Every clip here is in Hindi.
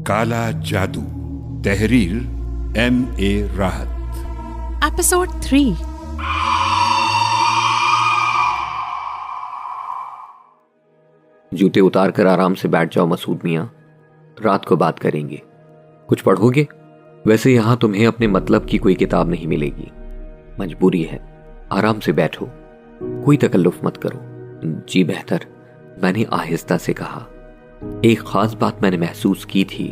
काला जादू, तहरीर M.A. राहत। एपिसोड 3। जूते उतार कर आराम से बैठ जाओ मसूद मियाँ, रात को बात करेंगे। कुछ पढ़ोगे? वैसे यहाँ तुम्हें अपने मतलब की कोई किताब नहीं मिलेगी, मजबूरी है। आराम से बैठो, कोई तकल्लुफ मत करो। जी बेहतर, मैंने आहिस्ता से कहा। एक खास बात मैंने महसूस की थी,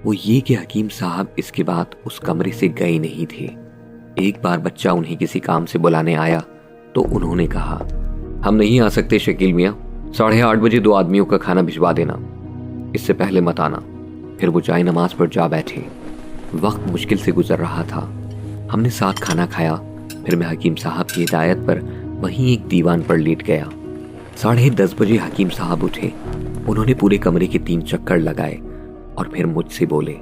वो ये कि हकीम साहब इसके बाद उस कमरे से गए नहीं थे। एक बार बच्चा उन्हें किसी काम से बुलाने आया तो उन्होंने कहा, हम नहीं आ सकते शकील मियाँ, 8:30 बजे 2 आदमियों का खाना भिजवा देना, इससे पहले मत आना। फिर वो चाय नमाज पर जा बैठे। वक्त मुश्किल से गुजर रहा था। हमने साथ खाना खाया। फिर मैं हकीम साहब की हिदायत पर वहीं एक दीवान पर लेट गया। 10:30 बजे हकीम साहब उठे। उन्होंने पूरे कमरे के 3 चक्कर लगाए और फिर मुझसे बोले,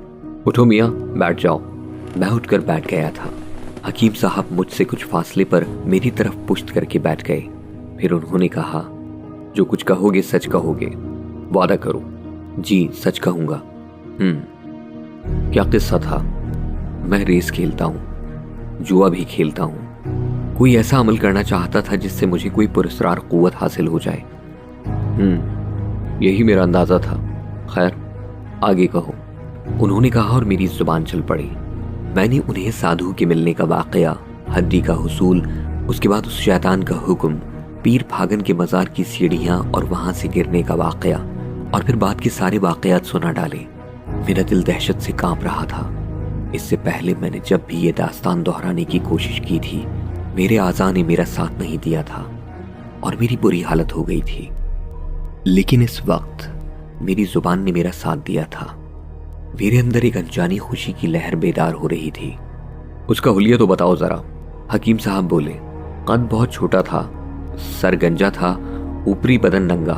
उठो मियाँ, बैठ जाओ। मैं उठकर बैठ गया था। हकीम साहब मुझसे कुछ फासले पर मेरी तरफ पुश्त करके बैठ गए। फिर उन्होंने कहा, जो कुछ कहोगे सच कहोगे, वादा करो। जी सच कहूँगा। क्या किस्सा था? मैं रेस खेलता हूँ, जुआ भी खेलता हूँ। कोई ऐसा अमल करना चाहता था जिससे मुझे कोई पुरस्कार कुव्वत हासिल हो जाए। यही मेरा अंदाजा था। खैर आगे कहो, उन्होंने कहा और मेरी जुबान चल पड़ी। मैंने उन्हें साधु के मिलने का वाकया, हड्डी का हुसूल, उसके बाद उस शैतान का हुक्म, पीर फागन के मज़ार की सीढ़ियां और वहां से गिरने का वाकया और फिर बाद के सारे वाकयात सुना डाले। मेरा दिल दहशत से कांप रहा था। इससे पहले मैंने जब भी ये दास्तान दोहराने की कोशिश की थी, मेरे आज़ा ने मेरा साथ नहीं दिया था और मेरी बुरी हालत हो गई थी। लेकिन इस वक्त मेरी जुबान ने मेरा साथ दिया था। मेरे अंदर एक अनजानी खुशी की लहर बेदार हो रही थी। उसका हुलिया तो बताओ जरा, हकीम साहब बोले। कद बहुत छोटा था, सर गंजा था, ऊपरी बदन नंगा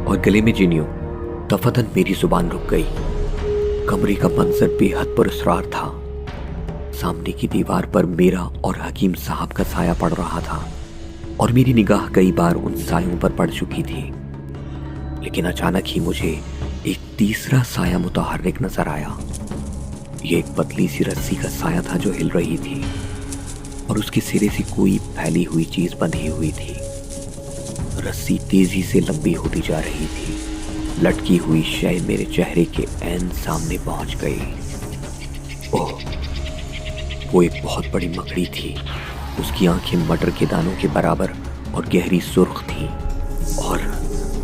और गले में जिनियो। दफतन मेरी जुबान रुक गई। कमरे का मंजर बेहद पुरस्कार था। सामने की दीवार पर मेरा और हकीम साहब का साया पड़ रहा था और मेरी निगाह कई बार उन सायों पर पड़ चुकी थी। लेकिन अचानक ही मुझे एक तीसरा साया मुतहर्रिक नजर आया। ये एक पतली सी रस्सी का साया था जो हिल रही थी और उसके सिरे से कोई फैली हुई चीज बंधी हुई थी। रस्सी तेजी से लंबी होती जा रही थी। लटकी हुई शय मेरे चेहरे के ऐन सामने पहुंच गई। ओह, वो एक बहुत बड़ी मकड़ी थी। उसकी आंखें मटर के दानों के बराबर और गहरी सुर्ख थी और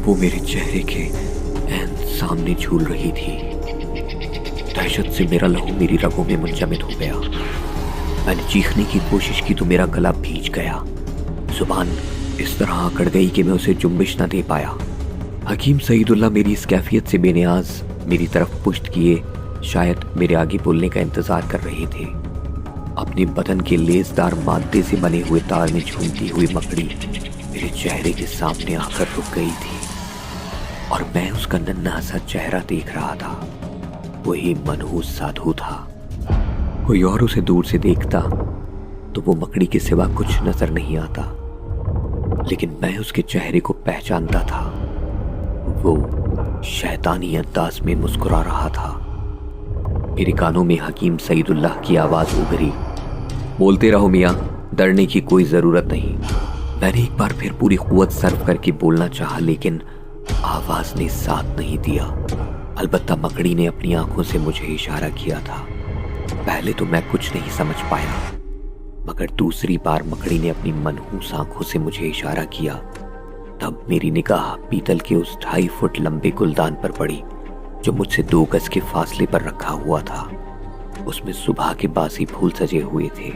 वो मेरे चेहरे के ऐन सामने झूल रही थी। दहशत से मेरा लहू मेरी रगों में मुंजमद हो गया। मैंने चीखने की कोशिश की तो मेरा गला भींच गया। जुबान इस तरह अकड़ गई कि मैं उसे जुम्बिश न दे पाया। हकीम सईदुल्लाह मेरी इस कैफियत से बेनियाज मेरी तरफ पुश्त किए शायद मेरे आगे बोलने का इंतजार कर रहे थे। अपने बदन के लेजदार मादे से बने हुए तार में झूमती हुई मकड़ी मेरे चेहरे के सामने आकर रुक गई थी और मैं उसका नन्हा सा चेहरा देख रहा था। वही मनहूस साधु था। कोई और उसे दूर से देखता तो वो मकड़ी के सिवा कुछ नजर नहीं आता, लेकिन मैं उसके चेहरे को पहचानता था। वो शैतानी अंदाज में मुस्कुरा रहा था। मेरे कानों में हकीम सईदुल्लाह की आवाज उभरी, बोलते रहो मियाँ, डरने की कोई जरूरत नहीं। मैंने एक बार फिर पूरी कुव्वत सर्व करके बोलना चाहा, लेकिन आवाज ने साथ नहीं दिया। अलबत्ता मकड़ी ने अपनी आंखों से मुझे इशारा किया था। पहले तो मैं कुछ नहीं समझ पाया, मगर दूसरी बार मकड़ी ने अपनी मनहूस आंखों से मुझे इशारा किया। तब मेरी निगाह पीतल के उस 2.5 फुट लंबे गुलदान पर पड़ी जो मुझसे 2 गज के फासले पर रखा हुआ था। उसमें सुबह के बासी फूल सजे हुए थे।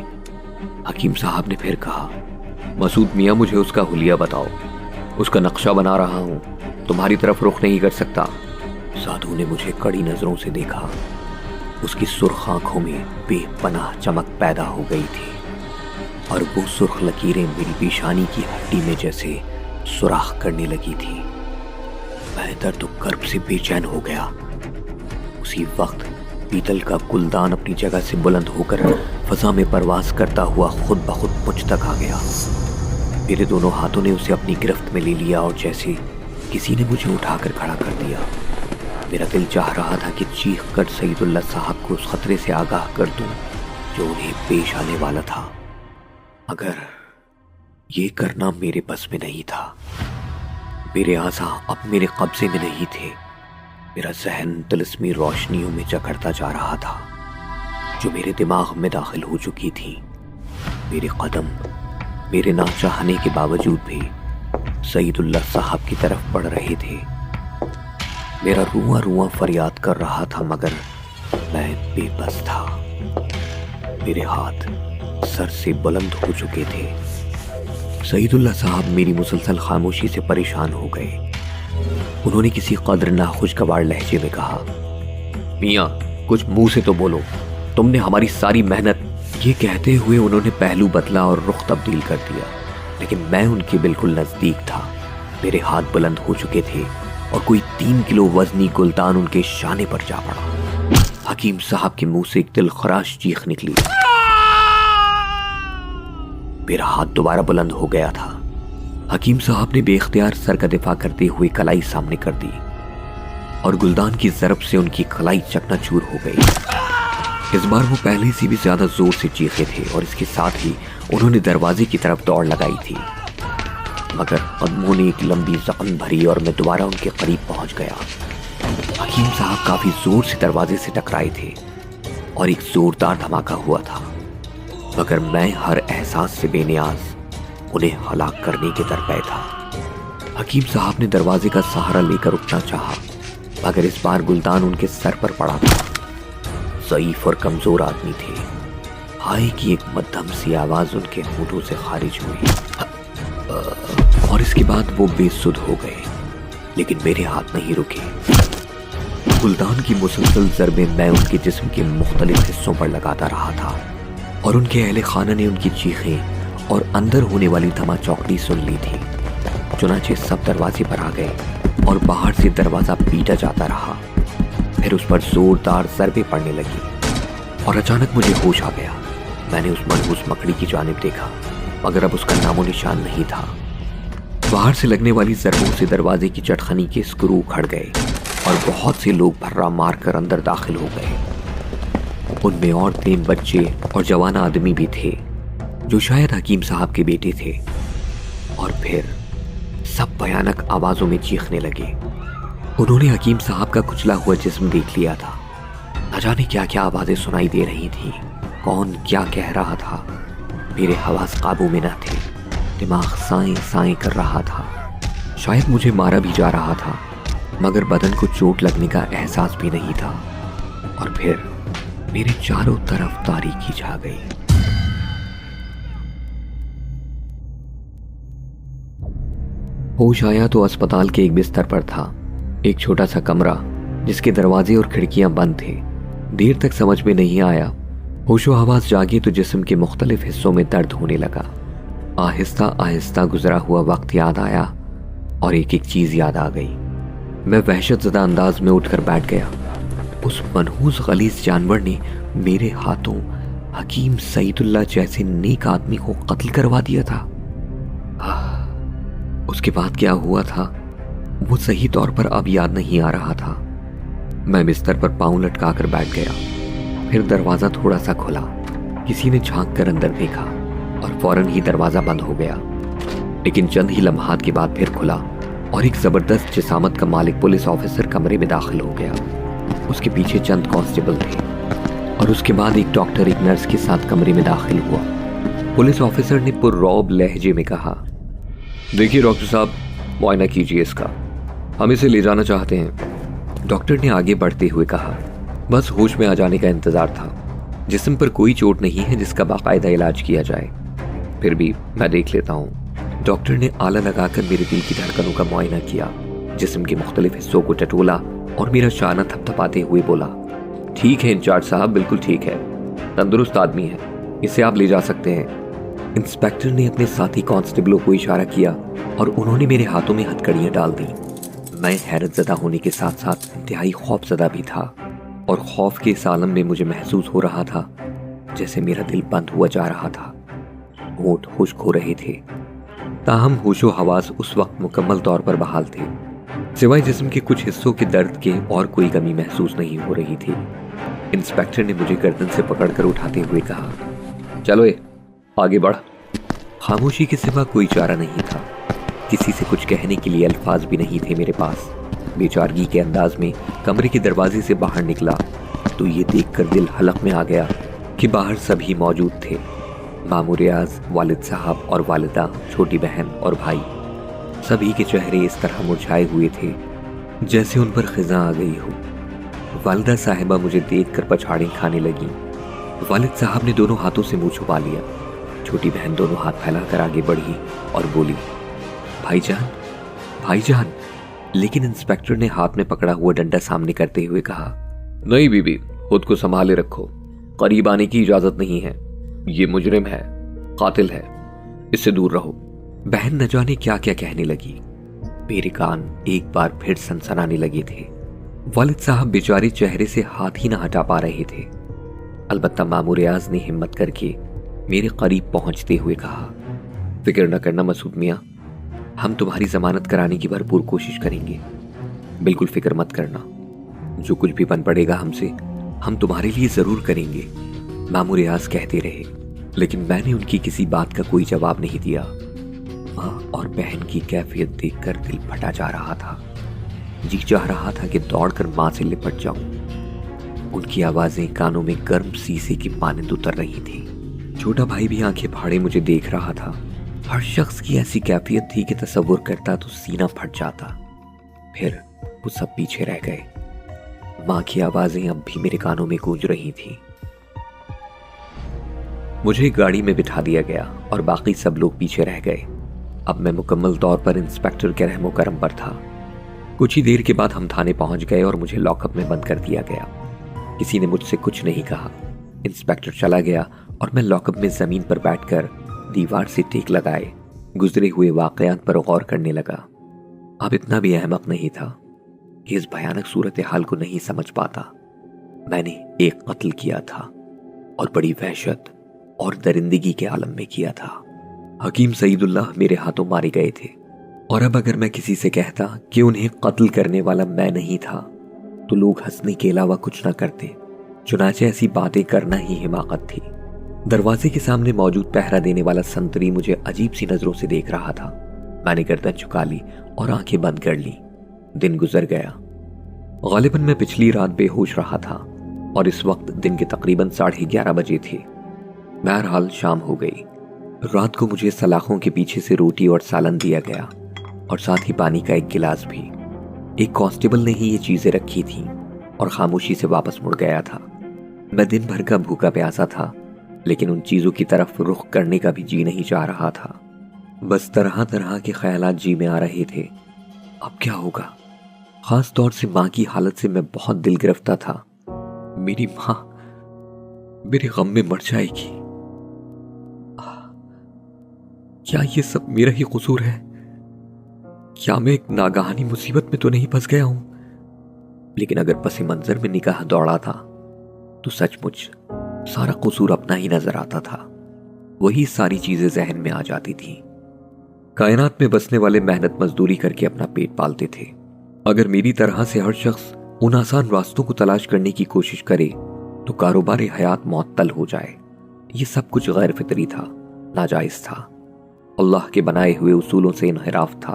हकीम साहब ने फिर कहा, मसूद मियाँ, मुझे उसका हुलिया बताओ। उसका नक्शा बना रहा हूँ, तुम्हारी तरफ रुख नहीं कर सकता। साधु ने मुझे कड़ी नजरों से देखा। उसकी सुर्ख आंखों में बेपनाह चमक पैदा हो गई थी और वो सुर्ख लकीरें मेरी पेशानी की हड्डी में जैसे सुराख करने लगी थी। मैं दर्द कर्ब से बेचैन हो गया। उसी वक्त पीतल का गुलदान अपनी जगह से बुलंद होकर फजा में परवास करता हुआ खुद ब खुद मुझ तक आ गया। मेरे दोनों हाथों ने उसे अपनी गिरफ्त में ले लिया और जैसे किसी ने मुझे उठाकर खड़ा कर दिया। मेरा दिल चाह रहा था कि चीख कर सईदुल्लाह साहब को उस खतरे से आगाह कर दूं जो उन्हें पेश आने वाला था, मगर ये करना मेरे बस में नहीं था। मेरे आज़ा अब मेरे कब्जे में नहीं थे। मेरा जहन तिलिस्मी रोशनियों में जकड़ता जा रहा था जो मेरे दिमाग में दाखिल हो चुकी थी। मेरे कदम मेरे ना चाहने के बावजूद भी सईदुल्लाह साहब की तरफ बढ़ रहे थे। मेरा रुआं रुआं फरियाद कर रहा था, मगर मैं बेबस था। मेरे हाथ सर से बुलंद हो चुके थे। सईदुल्लाह साहब मेरी मुसलसल खामोशी से परेशान हो गए। उन्होंने किसी कदर नाखुशगवार लहजे में कहा, मियाँ कुछ मुंह से तो बोलो, तुमने हमारी सारी मेहनत। ये कहते हुए उन्होंने पहलू बदला और रुख तब्दील कर दिया, लेकिन मैं उनके बिल्कुल नजदीक था। मेरे हाथ बुलंद हो चुके थे और कोई 3 किलो वजनी गुलतान उनके शाने पर जा पड़ा। हकीम साहब के मुंह से एक दिलखराश चीख निकली। मेरा हाथ दोबारा बुलंद हो गया था। हकीम साहब ने बेख्तियार सर का दिफा करते हुए कलाई सामने कर दी और गुलदान की ज़रब से उनकी कलाई चकनाचूर हो गई। इस बार वो पहले से भी ज्यादा जोर से चीखे थे और इसके साथ ही उन्होंने दरवाजे की तरफ दौड़ लगाई थी, मगर कदमों ने एक लंबी जख्म भरी और मैं दोबारा उनके करीब पहुंच गया। हकीम साहब काफी जोर से दरवाजे से टकराए थे और एक जोरदार धमाका हुआ था, मगर मैं हर एहसास से बेनियाज उन्हें हलाक करने के दरपे था। हकीम साहब ने दरवाजे का सहारा लेकर उठना चाहा, मगर इस बार गुलदान उनके सर पर पड़ा था। ज़ईफ और कमजोर आदमी थे। हाय की एक मध्यम सी आवाज उनके होठों से खारिज हुई और इसके बाद वो बेसुध हो गए, लेकिन मेरे हाथ नहीं रुके। गुलदान की मुसलसल ज़रबें मैं उनके जिस्म के मुख्तलिफ हिस्सों पर लगाता रहा था और उनके अहले खाना ने उनकी चीखें और अंदर होने वाली धमाचौकड़ी सुन ली थी। चुनाचे सब दरवाजे पर आ गए और बाहर से दरवाज़ा पीटा जाता रहा। फिर उस पर जोरदार ज़रबें पड़ने लगी और अचानक मुझे होश आ गया। मैंने उस मनहूस मकड़ी की जानिब देखा, मगर अब उसका नामो निशान नहीं था। बाहर से लगने वाली ज़रबों से दरवाजे की चटखनी के स्क्रू उखड़ गए और बहुत से लोग भर्रा मार कर अंदर दाखिल हो गए। उनमें औरतें, बच्चे और जवान आदमी भी थे जो शायद हकीम साहब के बेटे थे। और फिर सब भयानक आवाज़ों में चीखने लगे। उन्होंने हकीम साहब का कुचला हुआ जिस्म देख लिया था। न जाने क्या क्या आवाज़ें सुनाई दे रही थी, कौन क्या कह रहा था। मेरे हवास काबू में न थे। दिमाग साएं साएं कर रहा था। शायद मुझे मारा भी जा रहा था, मगर बदन को चोट लगने का एहसास भी नहीं था। और फिर मेरे चारों तरफ तारीकी छा गई। होश आया तो अस्पताल के एक बिस्तर पर था, एक छोटा सा कमरा जिसके दरवाजे और खिड़कियां बंद थे। देर तक समझ में नहीं आया। होशो हवास जागे तो जिस्म के मुख्तलिफ हिस्सों में दर्द होने लगा। आहिस्ता आहिस्ता गुजरा हुआ वक्त याद आया और एक एक चीज याद आ गई। मैं वहशतज़दा अंदाज में उठकर बैठ गया। उस मनहूस गलीज जानवर ने मेरे हाथों हकीम सईदुल्लाह जैसे नेक आदमी को कत्ल करवा दिया था। उसके बाद क्या हुआ था वो सही तौर पर अब याद नहीं आ रहा था। मैं बिस्तर पर पांव लटकाकर बैठ गया। फिर दरवाजा थोड़ा सा खुला। किसी ने झांक कर अंदर देखा और फौरन ही दरवाजा बंद हो गया। लेकिन चंद ही लम्हात के बाद फिर खुला और एक जबरदस्त जिसामत का मालिक पुलिस ऑफिसर कमरे में दाखिल हो गया। उसके पीछे चंद कांस्टेबल थे और उसके बाद एक डॉक्टर एक नर्स के साथ कमरे में दाखिल हुआ। पुलिस ऑफिसर ने पुर्रौब लहजे में कहा, देखिए डॉक्टर साहब, मुआयना कीजिए इसका, हम इसे ले जाना चाहते हैं। डॉक्टर ने आगे बढ़ते हुए कहा, बस होश में आ जाने का इंतजार था। जिस्म पर कोई चोट नहीं है जिसका बाकायदा इलाज किया जाए, फिर भी मैं देख लेता हूँ। डॉक्टर ने आला लगाकर मेरे दिल की धड़कनों का मुआयना किया, जिस्म के मुख्तलिफ हिस्सों को टटोला और मेरा शाना थपथपाते हुए बोला, ठीक है इंचार्ज साहब, बिल्कुल ठीक है, तंदुरुस्त आदमी है, इसे आप ले जा सकते हैं। इंस्पेक्टर ने अपने साथी कांस्टेबलों को इशारा किया और उन्होंने मेरे हाथों में हथकड़ियां डाल दी। मैं हैरतज़दा होने के साथ साथ इंतहाई खौफज़दा भी था और खौफ के इस आलम में मुझे महसूस हो रहा था जैसे मेरा दिल बंद हुआ जा रहा था। होंठ खुश्क हो रहे थे, ताहम होशो हवास उस वक्त मुकम्मल तौर पर बहाल थे। सिवाय जिस्म के कुछ हिस्सों के दर्द के और कोई कमी महसूस नहीं हो रही थी। इंस्पेक्टर ने मुझे गर्दन से पकड़कर उठाते हुए कहा, चलो आगे बढ़। खामोशी के सिवा कोई चारा नहीं था। किसी से कुछ कहने के लिए अल्फाज भी नहीं थे मेरे पास। बेचारगी के अंदाज में कमरे के दरवाजे से बाहर निकला तो ये देखकर दिल हलक में आ गया कि बाहर सभी मौजूद थे। मामू रियाज, वालिद साहब और वालिदा, छोटी बहन और भाई, सभी के चेहरे इस तरह मुरझाए हुए थे जैसे उन पर खिजा आ गई हो। वालिदा साहिबा मुझे देखकर पछाड़ें खाने लगी। वालिद साहब ने दोनों हाथों से मुंह छुपा लिया। छोटी बहन दोनों हाथ फैलाकर आगे बढ़ी और बोली, भाईजान, भाईजान। लेकिन इंस्पेक्टर ने हाथ में पकड़ा हुआ डंडा सामने करते हुए कहा, नहीं बीबी, खुद को संभाले रखो, करीब आने की इजाजत नहीं है। ये मुजरिम है, कातिल है, इससे दूर रहो। बहन न जाने क्या क्या कहने लगी। मेरे कान एक बार फिर सनसनाने लगे थे। वालिद साहब बेचारे चेहरे से हाथ ही न हटा पा रहे थे। अलबत्ता मामू रियाज ने हिम्मत करके मेरे करीब पहुंचते हुए कहा, फिक्र न करना मसूद मियाँ, हम तुम्हारी जमानत कराने की भरपूर कोशिश करेंगे। बिल्कुल फिक्र मत करना, जो कुछ भी बन पड़ेगा हमसे, हम तुम्हारे लिए जरूर करेंगे। मामू रियाज कहते रहे, लेकिन मैंने उनकी किसी बात का कोई जवाब नहीं दिया। माँ और बहन की कैफियत देखकर दिल फटा जा रहा था। जी चाह रहा था कि दौड़कर माँ से लिपट जाऊं। उनकी आवाजें कानों में गर्म शीशे की मानंद उतर रही थी। छोटा भाई भी आंखें फाड़े मुझे देख रहा था। हर शख्स की ऐसी कैफियत थी कि तसव्वुर करता तो सीना फट जाता। फिर वो सब पीछे रह गए। माँ की आवाजें अब भी मेरे कानों में गूंज रही थी। मुझे गाड़ी में बिठा दिया गया और बाकी सब लोग पीछे रह गए। अब मैं मुकम्मल तौर पर इंस्पेक्टर के रहमो करम पर था। कुछ ही देर के बाद हम थाने पहुंच गए और मुझे लॉकअप में बंद कर दिया गया। किसी ने मुझसे कुछ नहीं कहा। इंस्पेक्टर चला गया और मैं लॉकअप में जमीन पर बैठकर दीवार से टेक लगाए गुजरे हुए वाकयात पर गौर करने लगा। अब इतना भी अहमक नहीं था कि इस भयानक सूरत हाल को नहीं समझ पाता। मैंने एक कत्ल किया था और बड़ी वहशत और दरिंदगी के आलम में किया था। हकीम सईदुल्लाह मेरे हाथों मारे गए थे और अब अगर मैं किसी से कहता कि उन्हें कत्ल करने वाला मैं नहीं था तो लोग हंसने के अलावा कुछ न करते। चुनाचे ऐसी बातें करना ही हिमाकत थी। दरवाजे के सामने मौजूद पहरा देने वाला संतरी मुझे अजीब सी नजरों से देख रहा था। मैंने गर्दन झुका ली और आंखें बंद कर ली। दिन गुजर गया। गालिबन मैं पिछली रात बेहोश रहा था और इस वक्त दिन के तकरीबन 11:30 बजे थे। बहरहाल शाम हो गई। रात को मुझे सलाखों के पीछे से रोटी और सालन दिया गया और साथ ही पानी का एक गिलास भी। एक कांस्टेबल ने ही ये चीजें रखी थीं और खामोशी से वापस मुड़ गया था। मैं दिन भर का भूखा प्यासा था, लेकिन उन चीजों की तरफ रुख करने का भी जी नहीं चाह रहा था। बस तरह तरह के ख्यालात जी में आ रहे थे। अब क्या होगा? खास तौर से माँ की हालत से मैं बहुत दिल गिरफ्ता था। मेरी माँ मेरे गम में मर जाएगी। क्या ये सब मेरा ही कसूर है? क्या मैं एक नागहानी मुसीबत में तो नहीं फंस गया हूं? लेकिन अगर पसे मंजर में निगाह दौड़ा था तो सचमुच सारा कसूर अपना ही नजर आता था। वही सारी चीजें जहन में आ जाती थी। कायनात में बसने वाले मेहनत मजदूरी करके अपना पेट पालते थे। अगर मेरी तरह से हर शख्स उन आसान रास्तों को तलाश करने की कोशिश करे तो कारोबार हयात मुअत्तल हो जाए। ये सब कुछ गैर फितरी था, नाजायज था, अल्लाह के बनाए हुए उसूलों से इनहिराफ था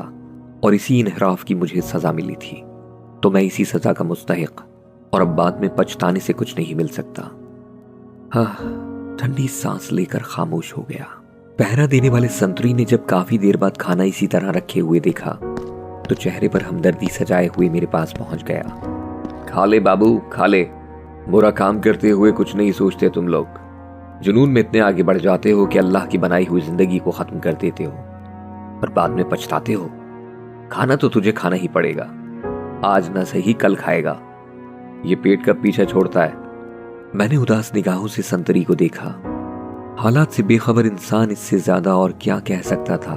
और इसी इनहिराफ की मुझे सजा मिली थी। तो मैं इसी सजा का मुस्तहिक और अब बाद में पछताने से कुछ नहीं मिल सकता। हाँ, ठंडी सांस लेकर खामोश हो गया। पहरा देने वाले संतरी ने जब काफी देर बाद खाना इसी तरह रखे हुए देखा तो चेहरे पर हमदर्दी सजाए हुए मेरे पास पहुंच गया। खा ले बाबू, खा ले। बुरा काम करते हुए कुछ नहीं सोचते तुम लोग। जुनून में इतने आगे बढ़ जाते हो कि अल्लाह की बनाई हुई जिंदगी को खत्म कर देते हो और बाद में पछताते हो। खाना तो तुझे खाना ही पड़ेगा। आज ना सही कल खाएगा। ये पेट का पीछा छोड़ता है। मैंने उदास निगाहों से संतरी को देखा। हालात से बेखबर इंसान इससे ज्यादा और क्या कह सकता था।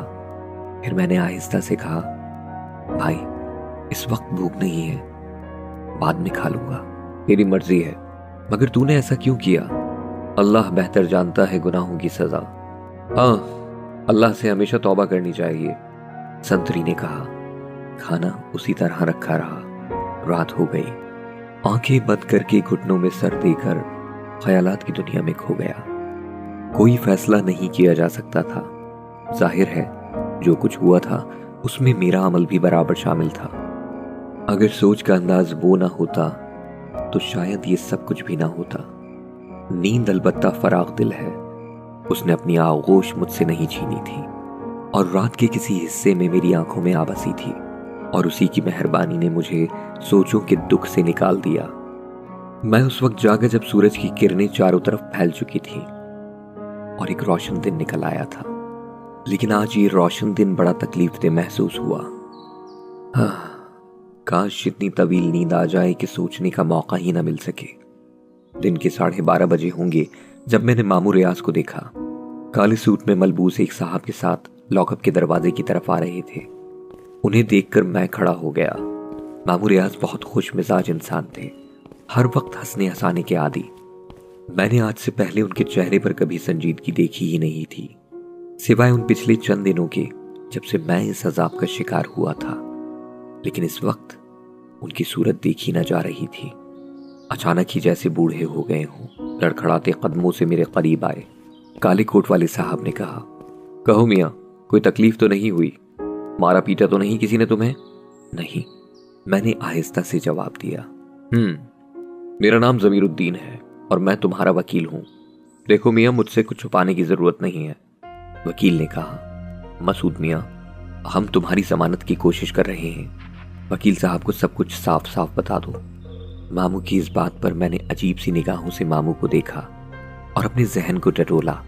फिर मैंने आहिस्ता से कहा, भाई इस वक्त भूख नहीं है, बाद में खा लूंगा। तेरी मर्जी है, मगर तूने ऐसा क्यों किया? अल्लाह बेहतर जानता है गुनाहों की सजा। हाँ, अल्लाह से हमेशा तौबा करनी चाहिए, संतरी ने कहा। खाना उसी तरह रखा रहा। रात हो गई। आंखें बंद करके घुटनों में सर देकर ख्यालात की दुनिया में खो गया। कोई फैसला नहीं किया जा सकता था। जाहिर है जो कुछ हुआ था उसमें मेरा अमल भी बराबर शामिल था। अगर सोच का अंदाज वो ना होता तो शायद ये सब कुछ भी ना होता। नींद अलबत्ता फराग दिल है, उसने अपनी आगोश मुझसे नहीं छीनी थी और रात के किसी हिस्से में मेरी आंखों में आ बसी थी और उसी की मेहरबानी ने मुझे सोचों के दुख से निकाल दिया। मैं उस वक्त जागा जब सूरज की किरणें चारों तरफ फैल चुकी थी और एक रोशन दिन निकल आया था। लेकिन आज ये रोशन दिन बड़ा तकलीफदेह महसूस हुआ। काश इतनी तवील नींद आ जाए कि सोचने का मौका ही ना मिल सके। दिन के 12:30 बजे होंगे जब मैंने मामू रियाज को देखा। काले सूट में मलबूस एक साहब के साथ लॉकअप के दरवाजे की तरफ आ रहे थे। उन्हें देखकर मैं खड़ा हो गया। मामू रियाज बहुत खुश मिजाज इंसान थे, हर वक्त हंसने हंसाने के आदी। मैंने आज से पहले उनके चेहरे पर कभी संजीदगी देखी ही नहीं थी, सिवाय उन पिछले चंद दिनों के जब से मैं इस अजाब का शिकार हुआ था। लेकिन इस वक्त उनकी सूरत देखी न जा रही थी। अचानक ही जैसे बूढ़े हो गए हों, लड़खड़ाते कदमों से मेरे करीब आए। काले कोट वाले साहब ने कहा, कहो मियाँ, कोई तकलीफ तो नहीं हुई? मारा पीटा तो नहीं किसी ने तुम्हें? नहीं, मैंने आहिस्ता से जवाब दिया। मेरा नाम जमीरुद्दीन है और मैं तुम्हारा वकील हूं। देखो मियाँ, मुझसे कुछ छुपाने की जरूरत नहीं है। वकील ने कहा, मसूद मियाँ, हम तुम्हारी जमानत की कोशिश कर रहे हैं। वकील साहब को सब कुछ साफ साफ बता दो। मामू की इस बात पर मैंने अजीब सी निगाहों से मामू को देखा और अपने जहन को टटोला।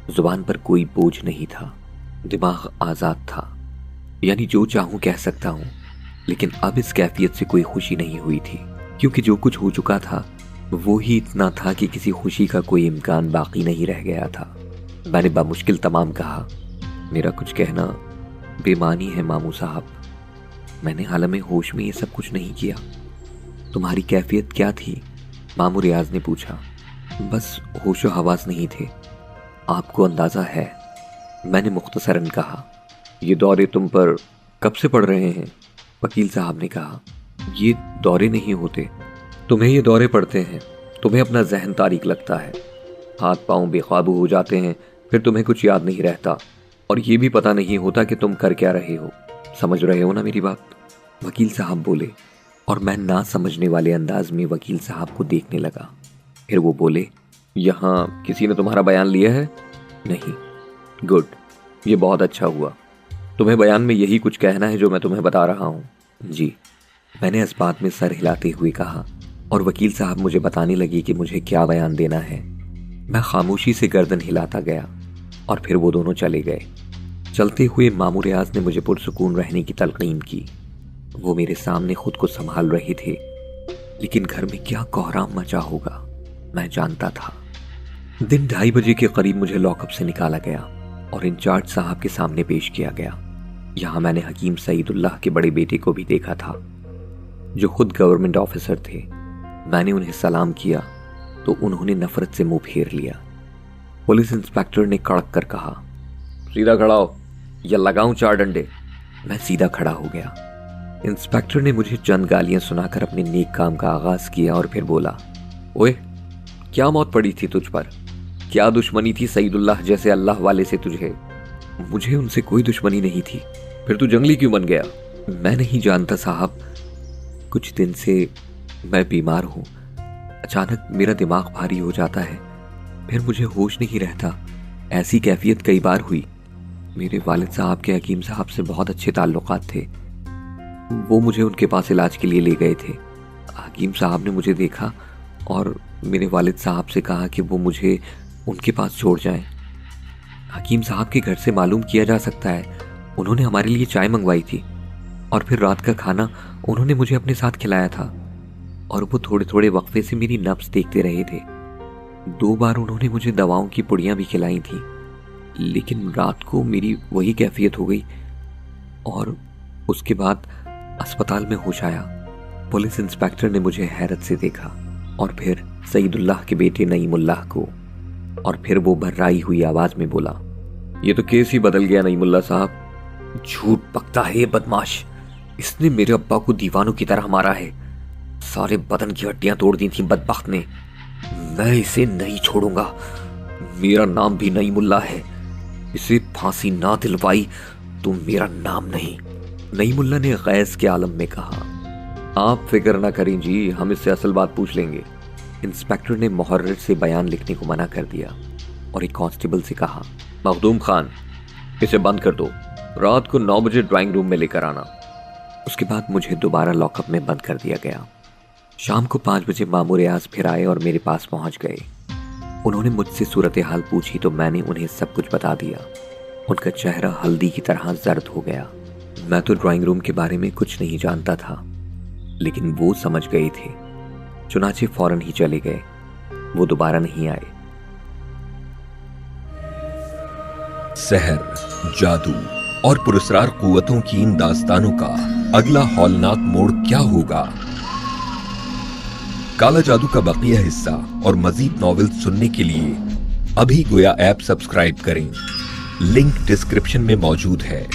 जुबान पर कोई बोझ नहीं था, दिमाग आजाद था, यानी जो चाहूं कह सकता हूं। लेकिन अब इस कैफियत से कोई खुशी नहीं हुई थी, क्योंकि जो कुछ हो चुका था वो ही इतना था कि किसी खुशी का कोई इम्कान बाकी नहीं रह गया था। मैंने बामुश्किल तमाम कहा, मेरा कुछ कहना बेमानी है मामू साहब। मैंने हालमे होश में ये सब कुछ नहीं किया। तुम्हारी कैफियत क्या थी? मामू रियाज ने पूछा। बस होशो हवास नहीं थे, आपको अंदाजा है, मैंने मुख्तसरन कहा। ये दौरे तुम पर कब से पड़ रहे हैं? वकील साहब ने कहा, ये दौरे नहीं होते, तुम्हें ये दौरे पड़ते हैं। तुम्हें अपना जहन तारीक लगता है, हाथ पांव बेकाबू हो जाते हैं, फिर तुम्हें कुछ याद नहीं रहता और ये भी पता नहीं होता कि तुम कर क्या रहे हो। समझ रहे हो ना मेरी बात? वकील साहब बोले और मैं ना समझने वाले अंदाज में वकील साहब को देखने लगा। फिर वो बोले, यहाँ किसी ने तुम्हारा बयान लिया है? नहीं। गुड, ये बहुत अच्छा हुआ। तुम्हें बयान में यही कुछ कहना है जो मैं तुम्हें बता रहा हूँ? जी, मैंने इस बात में सर हिलाते हुए कहा और वकील साहब मुझे बताने लगे कि मुझे क्या बयान देना है। मैं खामोशी से गर्दन हिलाता गया और फिर वो दोनों चले गए। चलते हुए मामू रियाज ने मुझे पुरसुकून रहने की तलकीन की। वो मेरे सामने खुद को संभाल रहे थे, लेकिन घर में क्या कोहराम मचा होगा मैं जानता था। दिन 2:30 बजे के करीब मुझे लॉकअप से निकाला गया और इंचार्ज साहब के सामने पेश किया गया। यहाँ मैंने हकीम सईदुल्लाह के बड़े बेटे को भी देखा था, जो खुद गवर्नमेंट ऑफिसर थे। मैंने उन्हें सलाम किया तो उन्होंने नफरत से मुंह फेर लिया। पुलिस इंस्पेक्टर ने कड़क कर कहा, सीधा खड़ा हो या लगाऊं 4 डंडे। मैं सीधा खड़ा हो गया। इंस्पेक्टर ने मुझे चंद गालियां सुनाकर अपने नेक काम का आगाज किया और फिर बोला, ओए, क्या मौत पड़ी थी तुझ पर? क्या दुश्मनी थी सईदुल्लाह जैसे अल्लाह वाले से तुझे? मुझे उनसे कोई दुश्मनी नहीं थी। फिर तू जंगली क्यों बन गया? मैं नहीं जानता साहब, कुछ दिन से मैं बीमार हूँ। अचानक मेरा दिमाग भारी हो जाता है, फिर मुझे होश नहीं रहता। ऐसी कैफियत कई बार हुई। मेरे वालिद साहब के हकीम साहब से बहुत अच्छे ताल्लुकात थे, वो मुझे उनके पास इलाज के लिए ले गए थे। हकीम साहब ने मुझे देखा और मेरे वालिद साहब से कहा कि वो मुझे उनके पास छोड़ जाएं। हकीम साहब के घर से मालूम किया जा सकता है, उन्होंने हमारे लिए चाय मंगवाई थी और फिर रात का खाना उन्होंने मुझे अपने साथ खिलाया था और वो थोड़े थोड़े वक्फे से मेरी नब्ज देखते रहे थे। 2 बार उन्होंने मुझे दवाओं की पुड़ियाँ भी खिलाई थी, लेकिन रात को मेरी वही कैफियत हो गई और उसके बाद अस्पताल में होश आया। पुलिस इंस्पेक्टर ने मुझे हैरत से देखा और फिर सईदुल्लाह के बेटे नईमुल्लाह को, और फिर वो भर्राई हुई आवाज में बोला, ये तो केस ही बदल गया नईमुल्लाह साहब। झूठ पकता है ये बदमाश, इसने मेरे अब्बा को दीवानों की तरह मारा है। सारे बदन की हड्डियां तोड़ दी थी बदबख्त ने। मैं इसे नहीं छोड़ूंगा। मेरा नाम भी नई मुल्ला है। इसे फांसी ना दिलवाई तो मेरा नाम नहीं। नई मुल्ला ने गैस के आलम में कहा। आप फिक्र ना करें जी, हम इससे असल बात पूछ लेंगे। इंस्पेक्टर ने मुहर्रिर से बयान लिखने को मना कर दिया और एक कांस्टेबल से कहा, मखदूम खान, इसे बंद कर दो। रात को 9 बजे ड्राइंग रूम में लेकर आना। उसके बाद मुझे दोबारा लॉकअप में बंद कर दिया गया। शाम को 5 बजे मामूर रियाज फिर आए और मेरे पास पहुंच गए। उन्होंने मुझसे सूरत हाल पूछी तो मैंने उन्हें सब कुछ बता दिया। उनका चेहरा हल्दी की तरह जर्द हो गया। मैं तो ड्राइंग रूम के बारे में कुछ नहीं जानता था, लेकिन वो समझ गए थे। चुनाचे फौरन ही चले गए। वो दोबारा नहीं आए। सहर, जादू और पुरस्कार कुव्वतों की इन दास्तानों का अगला हौलनाक मोड़ क्या होगा? काला जादू का बकिया हिस्सा और मजीद नॉवेल सुनने के लिए अभी गोया ऐप सब्सक्राइब करें। लिंक डिस्क्रिप्शन में मौजूद है।